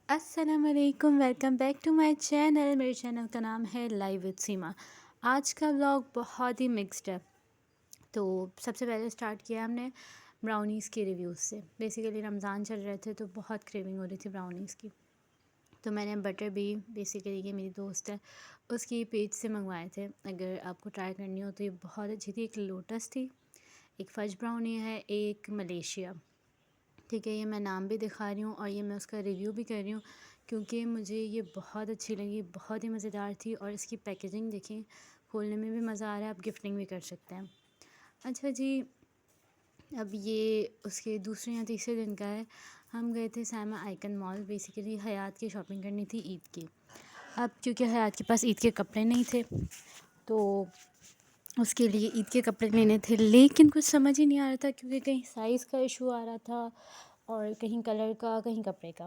अस्सलामुअलैकुम, welcome back to my channel. मेरे channel का नाम है लाइव विद सीमा। आज का व्लॉग बहुत ही मिक्स्ड है। तो सबसे पहले स्टार्ट किया हमने ब्राउनीज़ के रिव्यूज़ से। बेसिकली रमज़ान चल रहे थे तो बहुत क्रेविंग हो रही थी ब्राउनीज़ की। तो मैंने बटर भी बेसिकली ये मेरी दोस्त है उसकी पेज से मंगवाए थे। अगर आपको ट्राई करनी हो तो ये बहुत अच्छी थी। एक लोटस थी, एक फज ब्राउनी है, एक मलेशिया। ठीक है, ये मैं नाम भी दिखा रही हूँ और ये मैं उसका रिव्यू भी कर रही हूँ क्योंकि मुझे ये बहुत अच्छी लगी, बहुत ही मज़ेदार थी। और इसकी पैकेजिंग देखें, खोलने में भी मज़ा आ रहा है, आप गिफ्टिंग भी कर सकते हैं। अच्छा जी, अब ये उसके दूसरे या तीसरे दिन का है। हम गए थे सैमा आइकन मॉल, बेसिकली हयात की शॉपिंग करनी थी ईद की। अब क्योंकि हयात के पास ईद के कपड़े नहीं थे तो उसके लिए ईद के कपड़े लेने थे, लेकिन कुछ समझ ही नहीं आ रहा था क्योंकि कहीं साइज़ का इशू आ रहा था और कहीं कलर का, कहीं कपड़े का।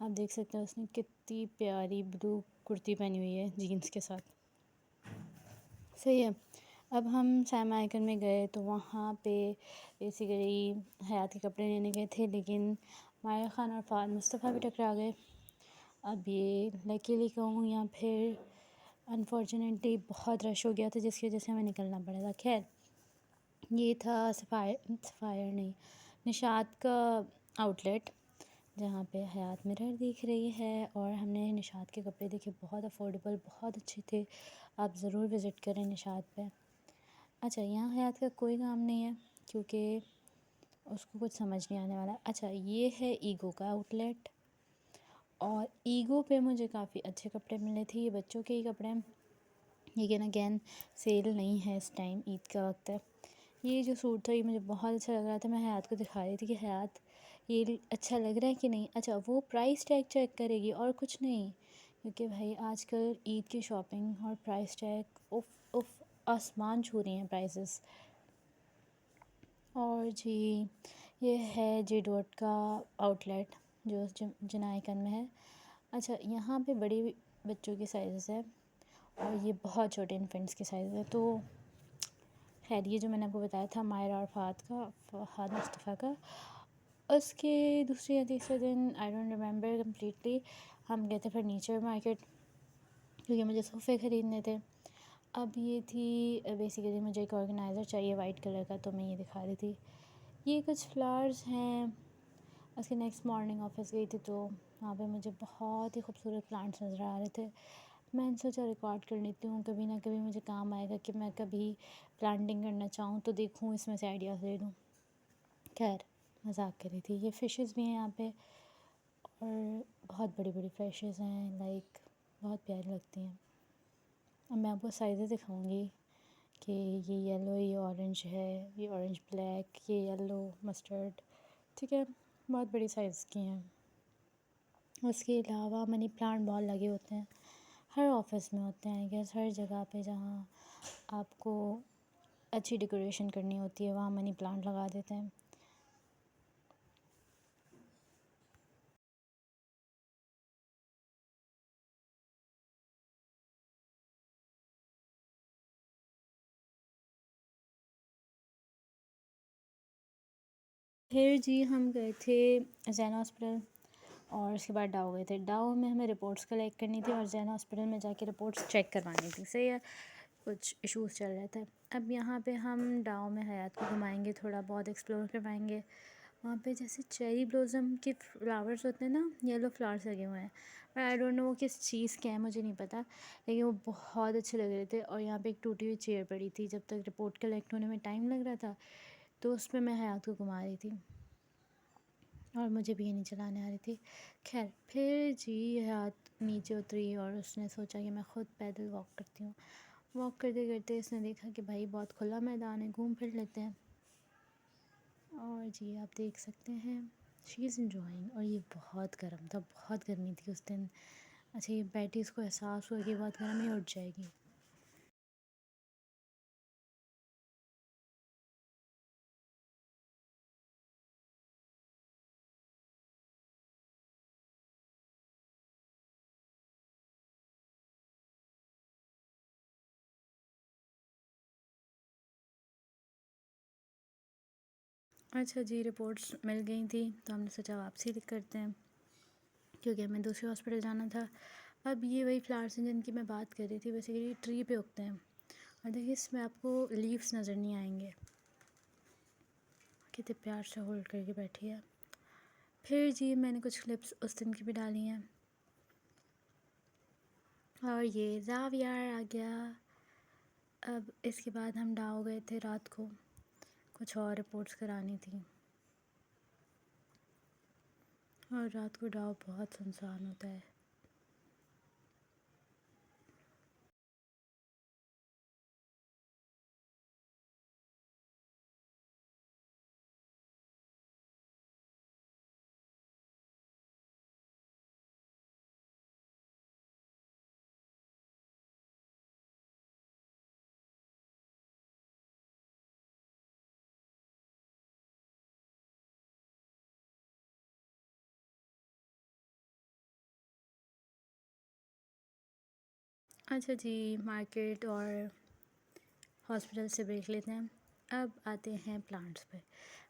आप देख सकते हैं उसने कितनी प्यारी ब्लू कुर्ती पहनी हुई है जीन्स के साथ। सही है। अब हम सैम आइकन में गए तो वहाँ पे बेसिकली हयात के कपड़े लेने गए थे, लेकिन माया ख़ान और फ़ाद मुस्तफ़ा भी टकरा गए। अब ये लकीली कहूँ या फिर अनफॉर्चुनेटली बहुत रश हो गया था जिसकी वजह से हमें निकलना पड़ा था। खैर, ये था सफ़ायर नहीं, निशात का आउटलेट, जहाँ पे हयात मिरर दिख रही है। और हमने निशात के कपड़े देखे, बहुत अफोर्डेबल, बहुत अच्छे थे। आप ज़रूर विज़िट करें निशात पे। अच्छा, यहाँ हयात का कोई काम नहीं है क्योंकि उसको कुछ समझ नहीं आने वाला। अच्छा, ये है ईगो का आउटलेट और ईगो पे मुझे काफ़ी अच्छे कपड़े मिले थे। ये बच्चों के ही कपड़े हैं, लेकिन अगेन सेल नहीं है इस टाइम, ईद का वक्त है। ये जो सूट था ये मुझे बहुत अच्छा लग रहा था। मैं हयात को दिखा रही थी कि हयात ये अच्छा लग रहा है कि नहीं। अच्छा, वो प्राइस टैग चेक करेगी और कुछ नहीं, क्योंकि भाई आजकल ईद की शॉपिंग और प्राइस टैग उफ उफ आसमान छू रही हैं प्राइसेस। और जी, ये है जे डॉट का आउटलेट जो जनाइकन में है। अच्छा, यहाँ पे बड़ी बच्चों की साइज़ है और ये बहुत छोटे इन्फेंट्स के साइज़ है। तो खैर, ये जो मैंने आपको बताया था मायरा और फ़ाद मुस्तफ़ा का, उसके दूसरे या तीसरे दिन आई डोंट रिमेंबर कम्प्लीटली हम गए थे फर्नीचर मार्केट क्योंकि मुझे सोफ़े ख़रीदने थे। अब ये थी बेसिकली मुझे एक ऑर्गेनाइज़र चाहिए वाइट कलर का, तो मैं ये दिखा रही थी। ये कुछ फ्लावर्स हैं। उसके नेक्स्ट मॉर्निंग ऑफिस गई थी तो वहाँ पे मुझे बहुत ही खूबसूरत प्लांट्स नज़र आ रहे थे। मैंने सोचा रिकॉर्ड कर लेती हूँ, कभी ना कभी मुझे काम आएगा कि मैं कभी प्लांटिंग करना चाहूँ तो देखूँ इसमें से आइडियाज़ ले लूँ। खैर, मजाक कर रही थी। ये फ़िशेस भी हैं यहाँ पे और बहुत बड़ी बड़ी फ़िशेस हैं, लाइक बहुत प्यारी लगती हैं। अब मैं आपको साइज़ेस दिखाऊंगी कि ये येलो, ये ऑरेंज है, ये ऑरेंज ब्लैक, ये येलो मस्टर्ड। ठीक है, बहुत बड़ी साइज़ की हैं। उसके अलावा मनी प्लांट बहुत लगे होते हैं, हर ऑफिस में होते हैं आई गेस, हर जगह पे जहाँ आपको अच्छी डेकोरेशन करनी होती है वहाँ मनी प्लांट लगा देते हैं। फिर जी हम गए थे जैन हॉस्पिटल और उसके बाद डाउ गए थे। डाउ में हमें रिपोर्ट्स कलेक्ट करनी थी और जैन हॉस्पिटल में जाके रिपोर्ट्स चेक करवानी थी। सही है, कुछ इश्यूज़ चल रहे थे। अब यहाँ पे हम डाउ में हयात को घुमाएंगे, थोड़ा बहुत एक्सप्लोर करवाएंगे। वहाँ पे जैसे चेरी ब्लॉसम के फ्लावर्स होते हैं ना, येलो फ्लावर्स लगे हुए हैं, पर आई डोंट नो वो किस चीज़ के हैं, मुझे नहीं पता, लेकिन वो बहुत अच्छे लग रहे थे। और यहाँ पे एक टूटी हुई चेयर पड़ी थी, जब तक रिपोर्ट कलेक्ट होने में टाइम लग रहा था तो उस पर मैं हयात को घुमा रही थी और मुझे भी ये नहीं चलाने आ रही थी। खैर, फिर जी हयात नीचे उतरी और उसने सोचा कि मैं ख़ुद पैदल वॉक करती हूँ। वॉक करते करते उसने देखा कि भाई बहुत खुला मैदान है, घूम फिर लेते हैं। और जी आप देख सकते हैं शी इज़ इन्जॉइंग। और ये बहुत गर्म था, बहुत गर्मी थी उस दिन। अच्छा, ये बैठी, इसको एहसास हुआ कि बहुत गर्म ही उठ जाएगी। अच्छा जी, रिपोर्ट्स मिल गई थी तो हमने सोचा वापसी करते हैं। क्योंकि हमें दूसरे हॉस्पिटल जाना था। अब ये वही फ्लावर्स हैं जिनकी मैं बात कर रही थी, बेसिकली ट्री पे उगते हैं। और देखिए इसमें आपको लीव्स नज़र नहीं आएंगे, कितने प्यार से होल्ड करके बैठी है। फिर जी मैंने कुछ क्लिप्स उस दिन की भी डाली हैं। और ये ज़ावियार आ गया। अब इसके बाद हम डाओ गए थे रात को, कुछ और रिपोर्ट्स करानी थी। और रात को डाओ बहुत सुनसान होता है। अच्छा जी, मार्केट और हॉस्पिटल से ब्रेक लेते हैं। अब आते हैं प्लांट्स पे।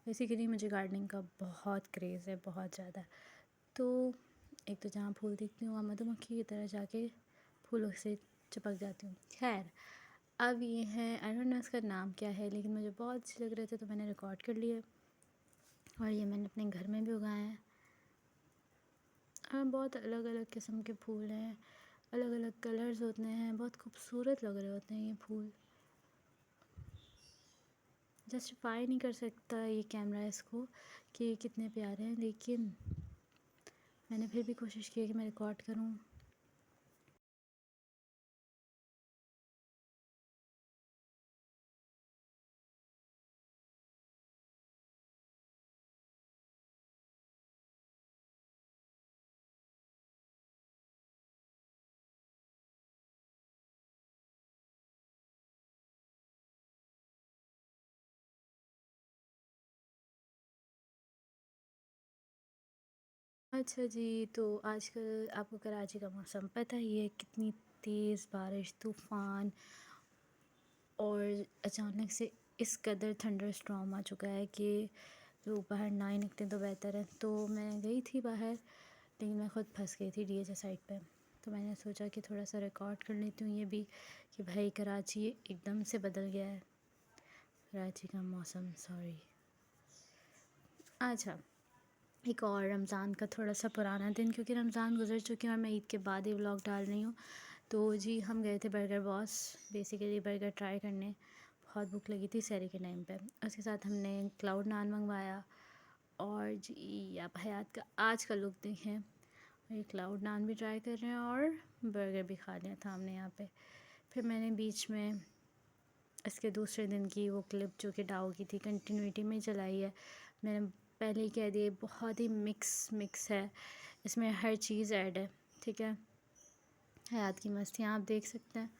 बेसिकली मुझे गार्डनिंग का बहुत क्रेज़ है, बहुत ज़्यादा। तो एक तो जहाँ फूल दिखती हूँ वहाँ मधुमक्खी की तरह जाके फूलों से चिपक जाती हूँ। खैर, अब ये है, आई डोंट नो इसका नाम क्या है, लेकिन मुझे बहुत अच्छे लग रहे थे तो मैंने रिकॉर्ड कर लिए। और ये मैंने अपने घर में भी उगाए हैं। बहुत अलग अलग किस्म के फूल हैं, अलग अलग कलर्स होते हैं, बहुत खूबसूरत लग रहे होते हैं ये फूल। जस्टिफाई नहीं कर सकता ये कैमरा इसको कि ये कितने प्यारे हैं, लेकिन मैंने फिर भी कोशिश की कि मैं रिकॉर्ड करूँ। अच्छा जी, तो आजकल आपको कराची का मौसम पता ही है, कितनी तेज़ बारिश, तूफ़ान और अचानक से इस कदर थंडर स्टॉर्म आ चुका है कि लोग बाहर ना ही निकलें तो बेहतर है। तो मैं गई थी बाहर, लेकिन मैं ख़ुद फंस गई थी डीएचए साइट पे। तो मैंने सोचा कि थोड़ा सा रिकॉर्ड कर लेती हूँ ये भी, कि भाई कराची एकदम से बदल गया है, कराची का मौसम, सॉरी। अच्छा, एक और रमज़ान का थोड़ा सा पुराना दिन, क्योंकि रमज़ान गुजर चुके हैं और मैं ईद के बाद ही व्लॉग डाल रही हूँ। तो जी हम गए थे burger boss, basically burger try करने। बहुत भूख लगी थी सहरी के टाइम पे। उसके साथ हमने क्लाउड नान मंगवाया। और जी आप हयात का आज का लुक देखें, ये क्लाउड नान भी ट्राई कर रहे हैं और बर्गर भी खा लिया था हमने यहाँ पे। फिर मैंने बीच में इसके दूसरे दिन की वो क्लिप जो कि डाओ की थी, कंटिन्यूटी में चलाई है। मैंने पहले ही कह दिया, बहुत ही मिक्स है, इसमें हर चीज़ ऐड है, ठीक है। हयात की मस्तियाँ आप देख सकते हैं।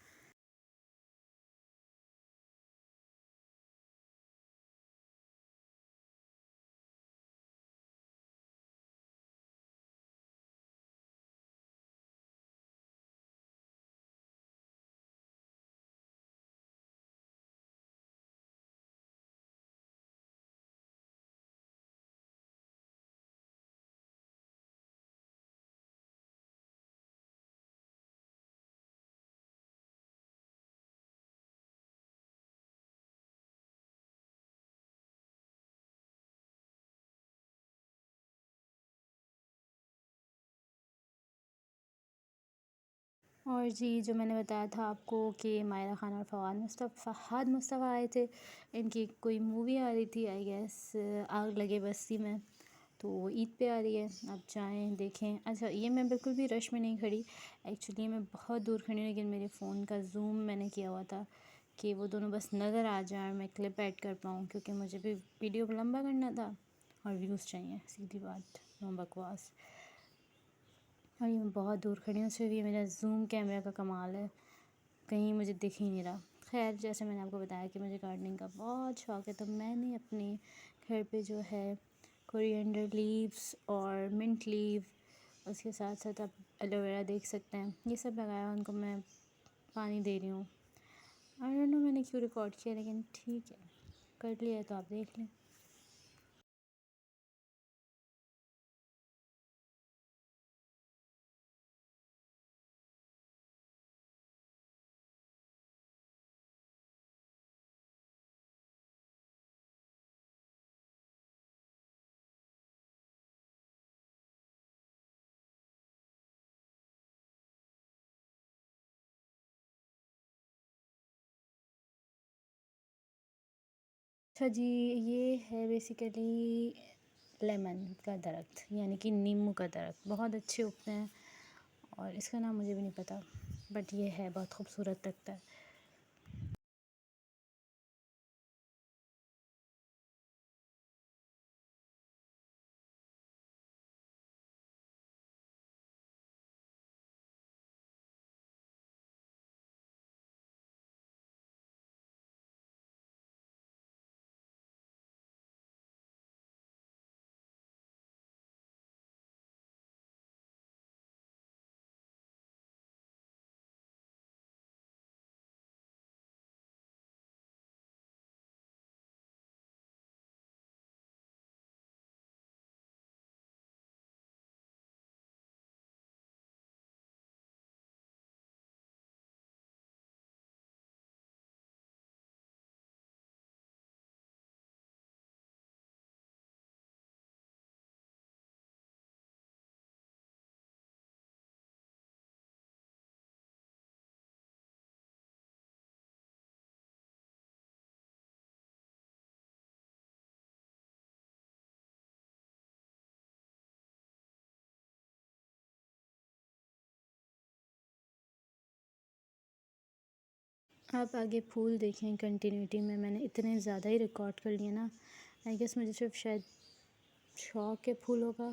और जी जो मैंने बताया था आपको कि मायरा खान और फ़हाद मुस्तफ़ा आए थे, इनकी कोई मूवी आ रही थी, आई गेस आग लगे बस्ती में। तो वो ईद पे आ रही है, आप जाएं देखें। अच्छा, ये मैं बिल्कुल भी रश में नहीं खड़ी, एक्चुअली मैं बहुत दूर खड़ी हूँ, लेकिन मेरे फ़ोन का जूम मैंने किया हुआ था कि वो दोनों बस नज़र आ जाए और मैं क्लिप ऐड कर पाऊँ, क्योंकि मुझे भी वीडियो लंबा करना था और व्यूज़ चाहिए, सीधी बात, नो बकवास। और ये मैं बहुत दूर खड़ी हूँ, सिर्फ ये मेरा जूम कैमरा का कमाल है, कहीं मुझे दिख ही नहीं रहा। खैर, जैसे मैंने आपको बताया कि मुझे गार्डनिंग का बहुत शौक़ है, तो मैंने अपने घर पे जो है कोरिएंडर लीव्स और मिंट लीव, उसके साथ साथ आप एलोवेरा देख सकते हैं, ये सब लगाया, उनको मैं पानी दे रही हूँ। आई डोंट नो मैंने क्यों रिकॉर्ड किया, लेकिन ठीक है, कर लिया है तो आप देख लें। अच्छा जी, ये है बेसिकली लेमन का दरख्त, यानी कि नींबू का दरख्त। बहुत अच्छे उगते हैं और इसका नाम मुझे भी नहीं पता, बट ये है बहुत खूबसूरत लगता है। आप आगे फूल देखें कंटिन्यूटी में, मैंने इतने ज़्यादा ही रिकॉर्ड कर लिए ना। आई गेस मुझे सिर्फ शायद शौक है फूलों का।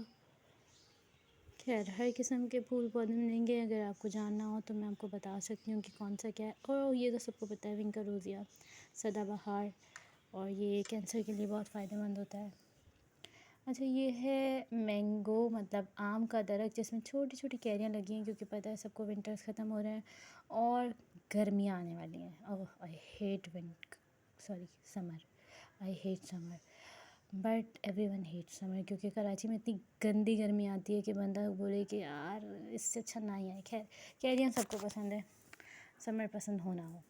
खैर, हर किस्म के फूल पौधे मिलेंगे। अगर आपको जानना हो तो मैं आपको बता सकती हूँ कि कौन सा क्या है। और ये तो सबको पता है, विंकर रोज़िया, सदाबहार, और ये कैंसर के लिए बहुत फ़ायदेमंद होता है। अच्छा, ये है मैंगो, मतलब आम का दरख्त, जिसमें छोटी छोटी कैरियाँ लगी हैं, क्योंकि पता है सबको विंटर्स ख़त्म हो रहे हैं और गर्मियाँ आने वाली हैं। Oh, I hate summer. I hate summer, but everyone hate summer, क्योंकि कराची में इतनी गंदी गर्मी आती है कि बंदा बोले कि यार इससे अच्छा ना ही आए। खैर, कैरियाँ सबको पसंद है, समर पसंद हो ना हो।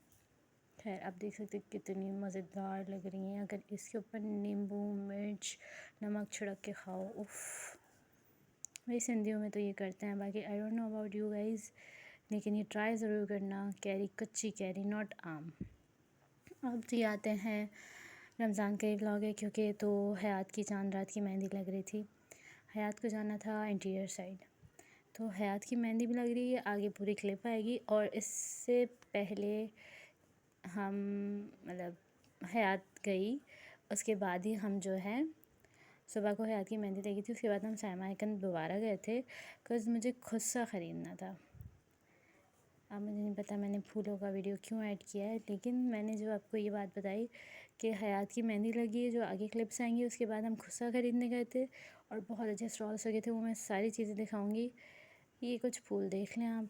खैर, आप देख सकते हैं कितनी मज़ेदार लग रही हैं। अगर इसके ऊपर नींबू, मिर्च, नमक छिड़क के खाओ, उफ़। वही सिंधियों में तो ये करते हैं, बाकी I don't know about you guys, लेकिन ये ट्राई ज़रूर करना। कैरी, कच्ची कैरी, नॉट आम। अब जी आते हैं, रमज़ान का ही व्लॉग है, क्योंकि तो हयात की चांद रात की मेहंदी लग रही थी। हयात को जाना था इंटीरियर साइड, तो हयात की मेहंदी भी लग रही है। आगे पूरी क्लिप आएगी, और इससे पहले हम, मतलब हयात गई, उसके बाद ही हम जो है सुबह को हयात की मेहंदी लगी थी। उसके बाद हम साइमाकंद दोबारा गए थे, बिकॉज़ मुझे खुस्सा ख़रीदना था। अब मुझे नहीं पता मैंने फूलों का वीडियो क्यों ऐड किया है, लेकिन मैंने जो आपको ये बात बताई कि हयात की मेहंदी लगी है, जो आगे क्लिप्स आएंगी, उसके बाद हम खुस्सा ख़रीदने गए थे और बहुत अच्छे स्टॉल्स लगे थे। वो मैं सारी चीज़ें दिखाऊंगी। ये कुछ फूल देख लें आप।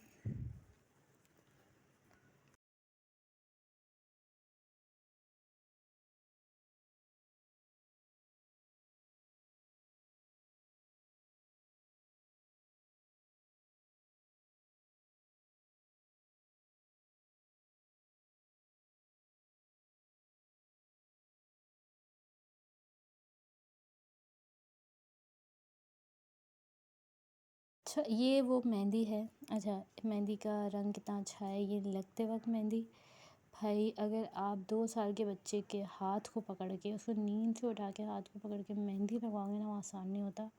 अच्छा, ये वो मेहंदी है। अच्छा, मेहंदी का रंग कितना अच्छा है, ये लगते वक्त मेहंदी। भाई, अगर आप 2 साल के बच्चे के हाथ को पकड़ के, उसको नींद से उठा के हाथ को पकड़ के मेहंदी लगवाओगे ना, वो आसान नहीं होता।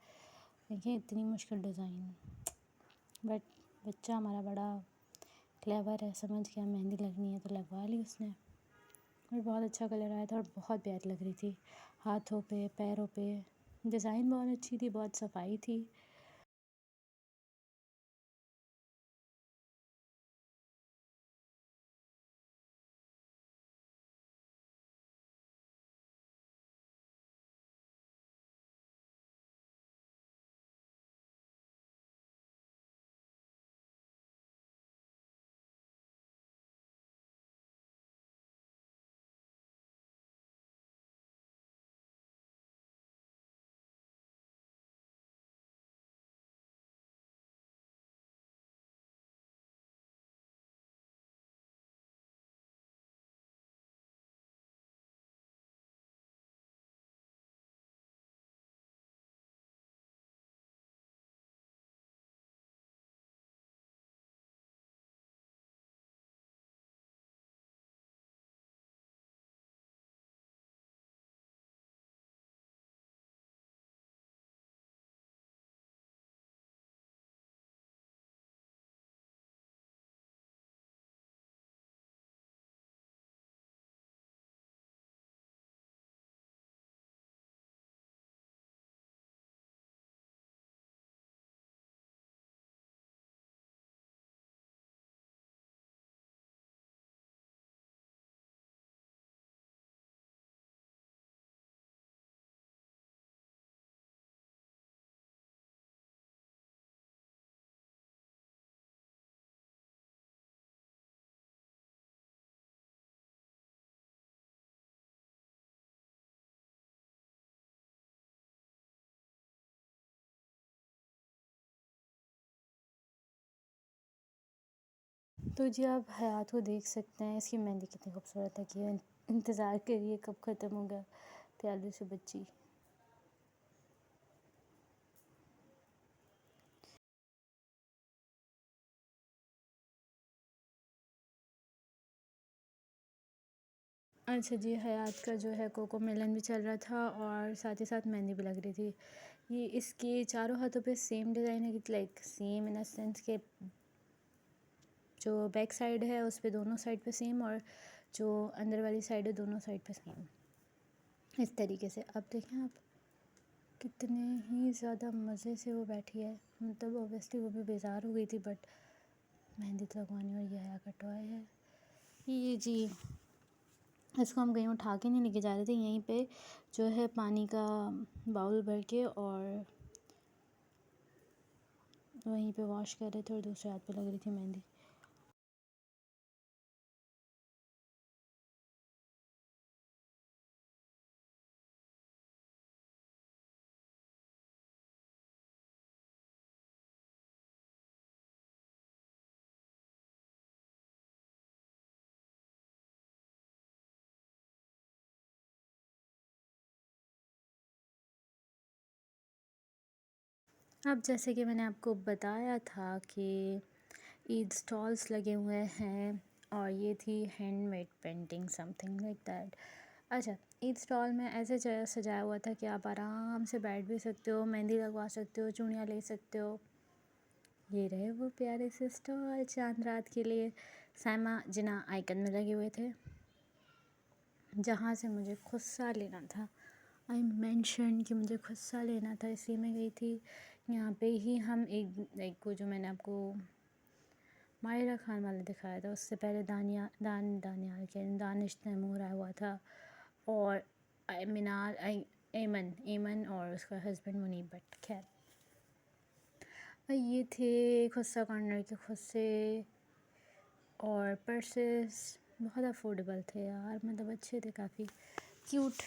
देखिए, इतनी मुश्किल डिज़ाइन, बट बच्चा हमारा बड़ा क्लेवर है, समझ गया मेहंदी लगनी है तो लगवा ली उसने। और बहुत अच्छा कलर आया था और बहुत प्यारी लग रही थी, हाथों पे, पैरों पे। डिज़ाइन बहुत अच्छी थी, बहुत सफाई थी। तो जी आप हयात को देख सकते हैं, इसकी मेहंदी कितनी खूबसूरत है कि इंतज़ार करिए कब ख़त्म होगा प्याली से बच्ची। अच्छा जी, हयात का जो है कोको मेलन भी चल रहा था और साथ ही साथ मेहंदी भी लग रही थी। ये इसके चारों हाथों पे सेम डिज़ाइन है, like same in a sense के जो बैक साइड है उस पे दोनों साइड पे सेम, और जो अंदर वाली साइड है दोनों साइड पे सेम, इस तरीके से। अब देखें आप कितने ही ज़्यादा मज़े से वो बैठी है, मतलब ऑब्वियसली वो भी बेजार हो गई थी, बट मेहंदी तो लगवानी और ये हया कटवाए है। ये जी इसको हम कहीं उठा के नहीं लेके जा रहे थे, यहीं पे जो है पानी का बाउल भर के और वहीं पे वॉश कर रहे थे और दूसरे हाथ पे लग रही थी मेहंदी। अब जैसे कि मैंने आपको बताया था कि ईद स्टॉल्स लगे हुए हैं और ये थी handmade painting something like that. अच्छा, ईद स्टॉल में ऐसे सजाया हुआ था कि आप आराम से बैठ भी सकते हो, मेहंदी लगवा सकते हो, चूड़ियाँ ले सकते हो। ये रहे वो प्यारे से स्टॉल चांद रात के लिए साइमा जिना आइकन में लगे हुए थे, जहाँ से मुझे खुद सा लेना था। आई मेंशन कि मुझे खुद सा लेना था, इसलिए मैं गई थी। यहाँ पे ही हम एक लाइक वो जो मैंने आपको मायरा खान वाला दिखाया था, उससे पहले दानियाल के दानिश तैमूर आया हुआ था, और एमन एमन और उसका हस्बैंड मुनीब भट्ट। खैर, ये थे खुद सा कॉर्नर के खुद से, और पर्सेस बहुत अफोर्डेबल थे यार, मतलब अच्छे थे, काफ़ी क्यूट।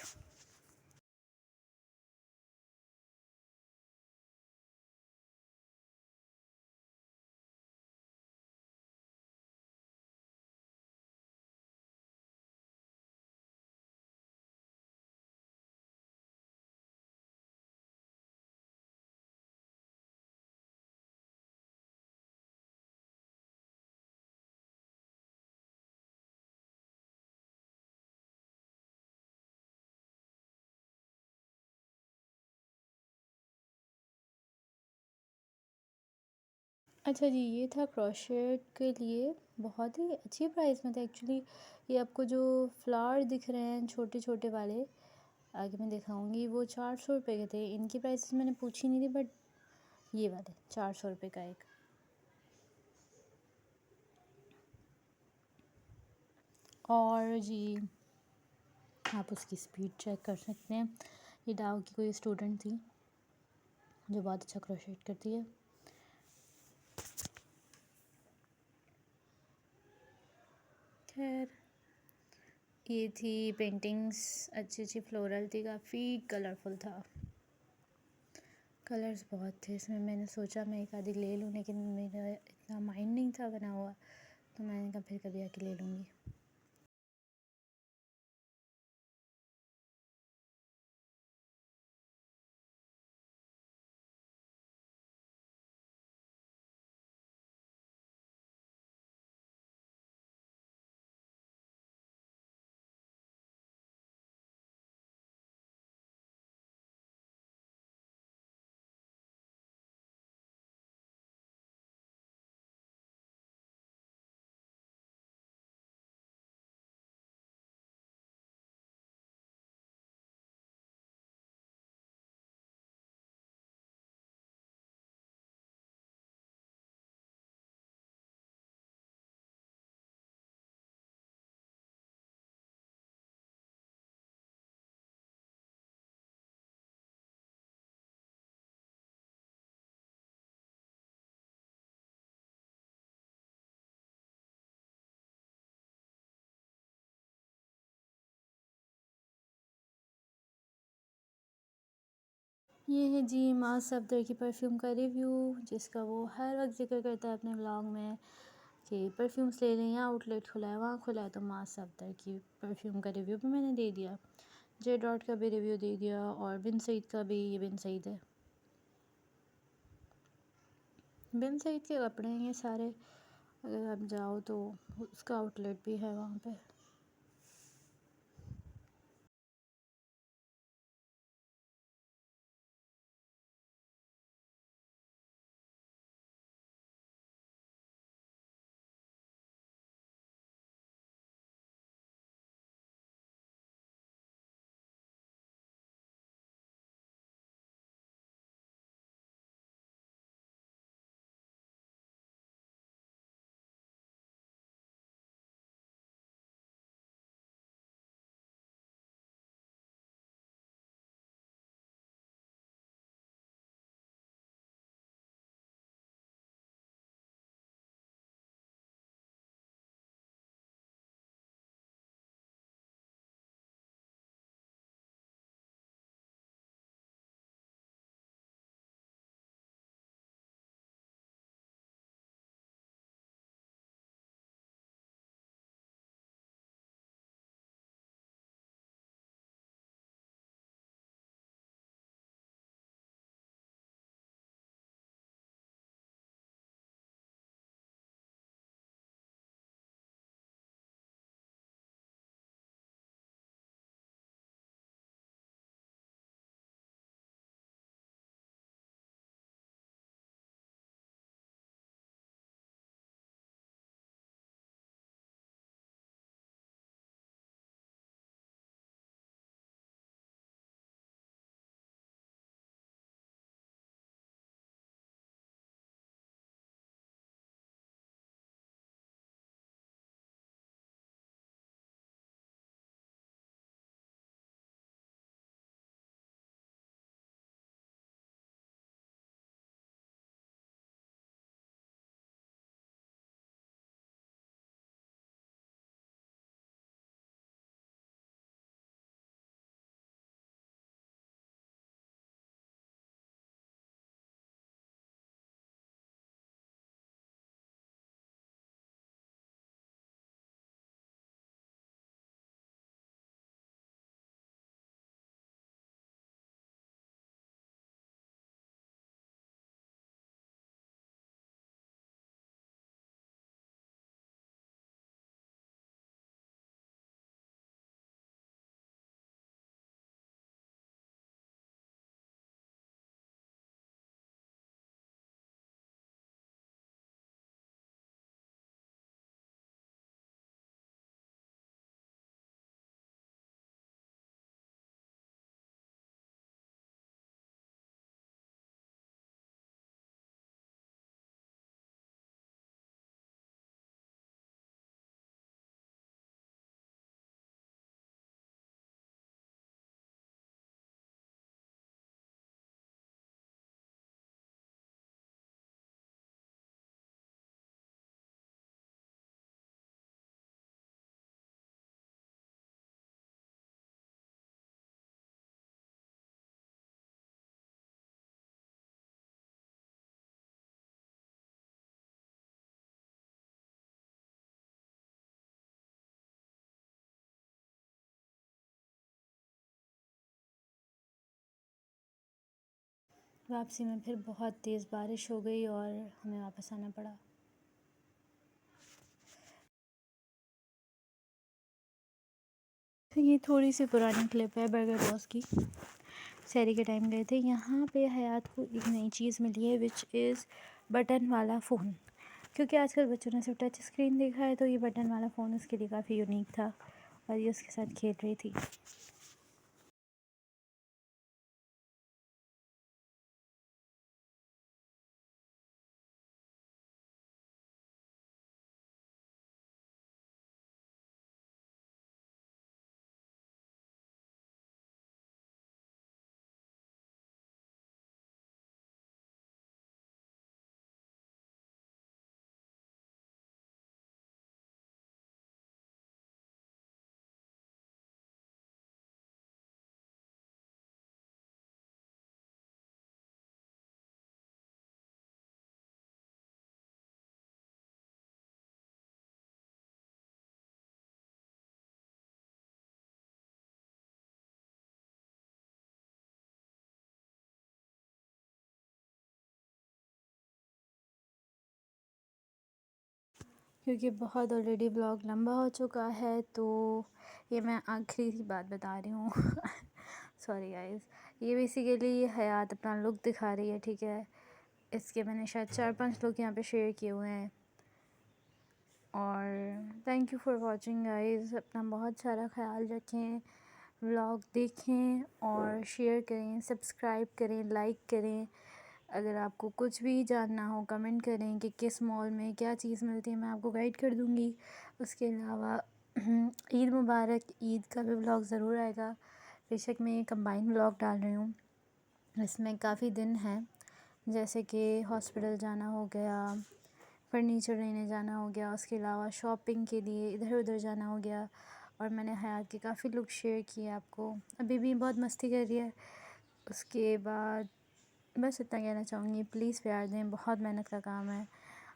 अच्छा जी, ये था क्रोशेट के लिए, बहुत ही अच्छी प्राइस में था एक्चुअली। ये आपको जो फ्लावर दिख रहे हैं छोटे छोटे वाले, आगे मैं दिखाऊंगी, वो 400 रुपये के थे। इनकी प्राइसेस मैंने पूछी नहीं थी, बट ये वाले 400 रुपये का एक। और जी आप उसकी स्पीड चेक कर सकते हैं। ये डाव की कोई स्टूडेंट थी जो बहुत अच्छा क्रोशेट करती है। खैर, ये थी पेंटिंग्स, अच्छी अच्छी फ्लोरल थी, काफ़ी कलरफुल था, कलर्स बहुत थे इसमें। मैंने सोचा मैं एक आधी ले लूँ, लेकिन मेरा इतना माइंड नहीं था बना हुआ, तो मैंने कहा फिर कभी आके ले लूँगी। ये है जी माँ सफदर की परफ्यूम का रिव्यू, जिसका वो हर वक्त जिक्र करता है अपने व्लॉग में कि परफ्यूम्स ले लें, यहाँ आउटलेट खुला है, वहाँ खुला है, तो मास अफ्तर की परफ्यूम का रिव्यू भी मैंने दे दिया, जे डॉट का भी रिव्यू दे दिया, और बिन सईद का भी। ये बिन सईद है, बिन सईद के कपड़े हैं ये सारे, अगर आप जाओ तो उसका आउटलेट भी है वहाँ पे। वापसी में फिर बहुत तेज़ बारिश हो गई और हमें वापस आना पड़ा। तो ये थोड़ी सी पुरानी क्लिप है बर्गर बॉस की। शहरी के टाइम गए थे, यहाँ पे हयात को एक नई चीज़ मिली है, विच इज़ बटन वाला फ़ोन। क्योंकि आजकल बच्चों ने सिर्फ टच स्क्रीन देखा है, तो ये बटन वाला फ़ोन उसके लिए काफ़ी यूनिक था और ये उसके साथ खेल रही थी। क्योंकि बहुत ऑलरेडी ब्लॉग लंबा हो चुका है, तो ये मैं आखिरी ही बात बता रही हूँ। Sorry guys. ये बेसिकली हयात अपना लुक दिखा रही है, ठीक है। इसके मैंने शायद 4-5 लोग यहाँ पे शेयर किए हुए हैं। और thank you for watching guys. अपना बहुत सारा ख्याल रखें, व्लॉग देखें और शेयर करें, सब्सक्राइब करें, लाइक करें। अगर आपको कुछ भी जानना हो कमेंट करें कि किस मॉल में क्या चीज़ मिलती है, मैं आपको गाइड कर दूँगी। उसके अलावा ईद मुबारक, ईद का भी व्लॉग ज़रूर आएगा। बेशक मैं ये कंबाइन व्लॉग डाल रही हूँ, इसमें काफ़ी दिन हैं, जैसे कि हॉस्पिटल जाना हो गया, फर्नीचर लेने जाना हो गया, उसके अलावा शॉपिंग के लिए इधर उधर जाना हो गया। और मैंने हयात के काफ़ी लुक शेयर किए आपको। अभी भी बहुत मस्ती कर रही है। उसके बाद बस इतना कहना चाहूँगी, प्लीज़ प्यार दें, बहुत मेहनत का काम है।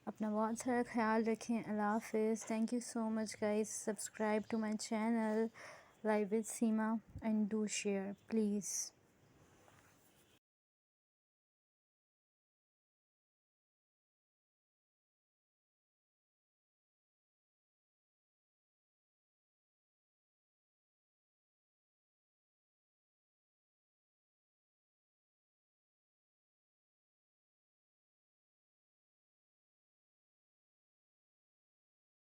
अपना बहुत सारा ख्याल रखें। अल्लाह हाफ़िज़। Thank you so much guys. Subscribe to my channel live with Seema and do share please.